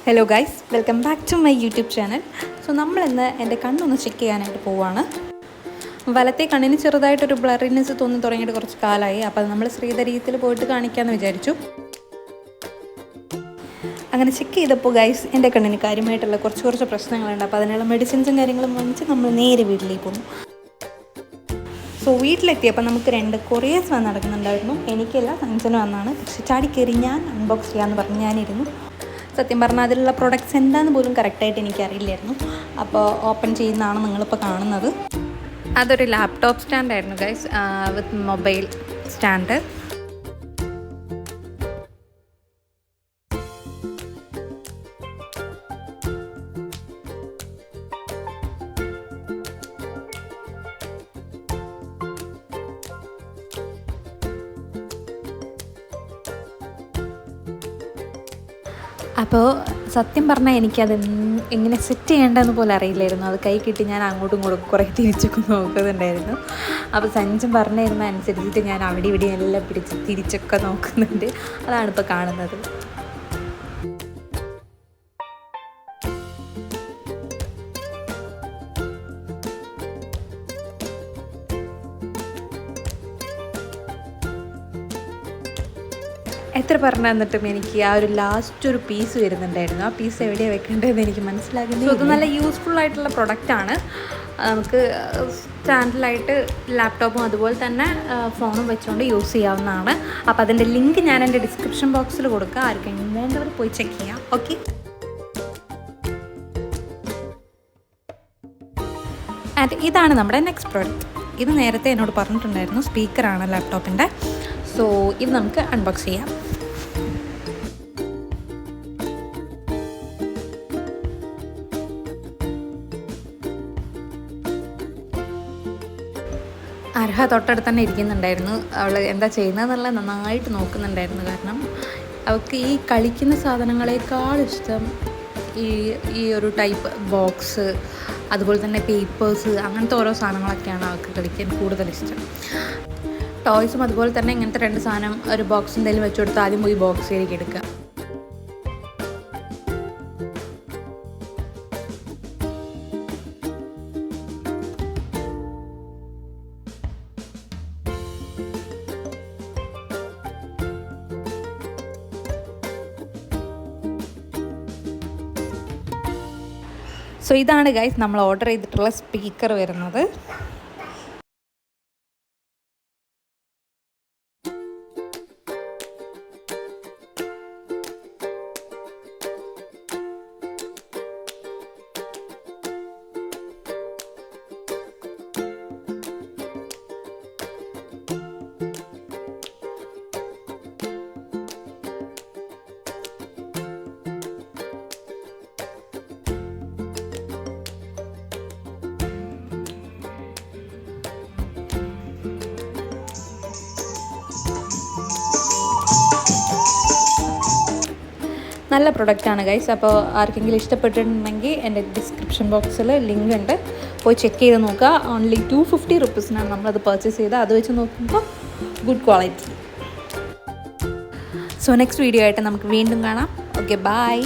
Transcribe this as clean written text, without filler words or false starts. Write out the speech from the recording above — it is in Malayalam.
Hello guys, welcome back to my YouTube channel. So നമ്മളിന്ന് എൻ്റെ കണ്ണൊന്ന് ചെക്ക് ചെയ്യാനായിട്ട് പോവുകയാണ്. വലത്തെ കണ്ണിന് ചെറുതായിട്ടൊരു ബ്ലറിനെസ് തോന്നി തുടങ്ങിയിട്ട് കുറച്ച് കാലമായി. അപ്പോൾ നമ്മൾ ശ്രീധരീയത്തിൽ പോയിട്ട് കാണിക്കാമെന്ന് വിചാരിച്ചു. അങ്ങനെ ചെക്ക് ചെയ്തപ്പോൾ ഗൈസ് എൻ്റെ കണ്ണിന് കാര്യമായിട്ടുള്ള കുറച്ച് പ്രശ്നങ്ങളുണ്ട്. അപ്പോൾ അതിനുള്ള മെഡിസിൻസും കാര്യങ്ങളും വാങ്ങിച്ച് നമ്മൾ നേരെ വീട്ടിലേക്ക് പോകുന്നു. സോ വീട്ടിലെത്തിയപ്പോൾ നമുക്ക് 2 കൊറിയേഴ്സ് വന്ന് നടക്കുന്നുണ്ടായിരുന്നു. എനിക്കല്ല, സഞ്ചന വന്നാണ്. പക്ഷെ ചാടിക്കയറി ഞാൻ അൺബോക്സ് ചെയ്യാമെന്ന് പറഞ്ഞ് ഞാനിരുന്നു. സത്യം പറഞ്ഞാൽ അതിലുള്ള പ്രൊഡക്ട്സ് എന്താണെന്ന് പോലും കറക്റ്റായിട്ട് എനിക്കറിയില്ലായിരുന്നു. അപ്പോൾ ഓപ്പൺ ചെയ്യുന്നതാണ് നിങ്ങളിപ്പോൾ കാണുന്നത്. അതൊരു ലാപ്ടോപ്പ് സ്റ്റാൻഡായിരുന്നു ഗൈസ്, വിത്ത് മൊബൈൽ സ്റ്റാൻഡ്. അപ്പോൾ സത്യം പറഞ്ഞാൽ എനിക്കത് എങ്ങനെ സെറ്റ് ചെയ്യേണ്ടതെന്ന് പോലും അറിയില്ലായിരുന്നു. അത് കൈ കിട്ടി ഞാൻ അങ്ങോട്ടും ഇങ്ങോട്ടും കുറേ തിരിച്ചൊക്കെ നോക്കുന്നുണ്ടായിരുന്നു. അപ്പോൾ സഞ്ജൻ പറഞ്ഞിരുന്ന അനുസരിച്ചിട്ട് ഞാൻ അവിടെ ഇവിടെ എല്ലാം പിടിച്ച് തിരിച്ചൊക്കെ നോക്കുന്നുണ്ട്. അതാണ് ഇപ്പോൾ കാണുന്നത്. എത്ര പറഞ്ഞു തന്നിട്ടും എനിക്ക് ആ ഒരു ലാസ്റ്റ് ഒരു പീസ് വരുന്നുണ്ടായിരുന്നു. ആ പീസ് എവിടെയാണ് വെക്കേണ്ടതെന്ന് എനിക്ക് മനസ്സിലാകുന്നത്. അത് നല്ല യൂസ്ഫുൾ ആയിട്ടുള്ള പ്രൊഡക്റ്റാണ്. നമുക്ക് സ്റ്റാൻഡിലായിട്ട് ലാപ്ടോപ്പും അതുപോലെ തന്നെ ഫോണും വെച്ചുകൊണ്ട് യൂസ് ചെയ്യാവുന്നതാണ്. അപ്പോൾ അതിൻ്റെ ലിങ്ക് ഞാൻ എൻ്റെ ഡിസ്ക്രിപ്ഷൻ ബോക്സിൽ കൊടുക്കാം. ആർക്കെങ്കിലും വേണ്ടവർ പോയി ചെക്ക് ചെയ്യാം. ഓക്കെ, ആൻഡ് ഇതാണ് നമ്മുടെ നെക്സ്റ്റ് പ്രോഡക്റ്റ്. ഇത് നേരത്തെ എന്നോട് പറഞ്ഞിട്ടുണ്ടായിരുന്നു, സ്പീക്കറാണ് ലാപ്ടോപ്പിൻ്റെ. സോ ഇത് നമുക്ക് അൺബോക്സ് ചെയ്യാം. അർഹ തൊട്ടടുത്ത് തന്നെ ഇരിക്കുന്നുണ്ടായിരുന്നു. അവൾ എന്താ ചെയ്യുന്നതെന്നുള്ളത് നന്നായിട്ട് നോക്കുന്നുണ്ടായിരുന്നു. കാരണം അവൾക്ക് ഈ കളിക്കുന്ന സാധനങ്ങളെക്കാൾ ഇഷ്ടം ഈ ഒരു ടൈപ്പ് ബോക്സ്, അതുപോലെ തന്നെ പേപ്പേഴ്സ്, അങ്ങനത്തെ ഓരോ സാധനങ്ങളൊക്കെയാണ് അവൾക്ക് കളിക്കാൻ കൂടുതൽ ഇഷ്ടം. ടോയ്സും അതുപോലെ തന്നെ ഇങ്ങനത്തെ 2 സാധനം ഒരു ബോക്സ് എന്തെങ്കിലും വെച്ച് കൊടുത്താൽ ആദ്യം പോയി ബോക്സിലേക്ക് എടുക്കുക. സോ ഇതാണ് ഗൈസ് നമ്മൾ ഓർഡർ ചെയ്തിട്ടുള്ള സ്പീക്കർ വരുന്നത്. നല്ല പ്രൊഡക്റ്റാണ് ഗൈസ്. അപ്പോൾ ആർക്കെങ്കിലും ഇഷ്ടപ്പെട്ടിട്ടുണ്ടെങ്കിൽ എൻ്റെ ഡിസ്ക്രിപ്ഷൻ ബോക്സിൽ ലിങ്ക് ഉണ്ട്, പോയി ചെക്ക് ചെയ്ത് നോക്കുക. ഓൺലി 250 റുപ്പീസിനാണ് നമ്മളത് പർച്ചേസ് ചെയ്തത്. അത് വെച്ച് നോക്കുമ്പോൾ good quality. So next video ആയിട്ട് നമുക്ക് വീണ്ടും കാണാം. Okay, by.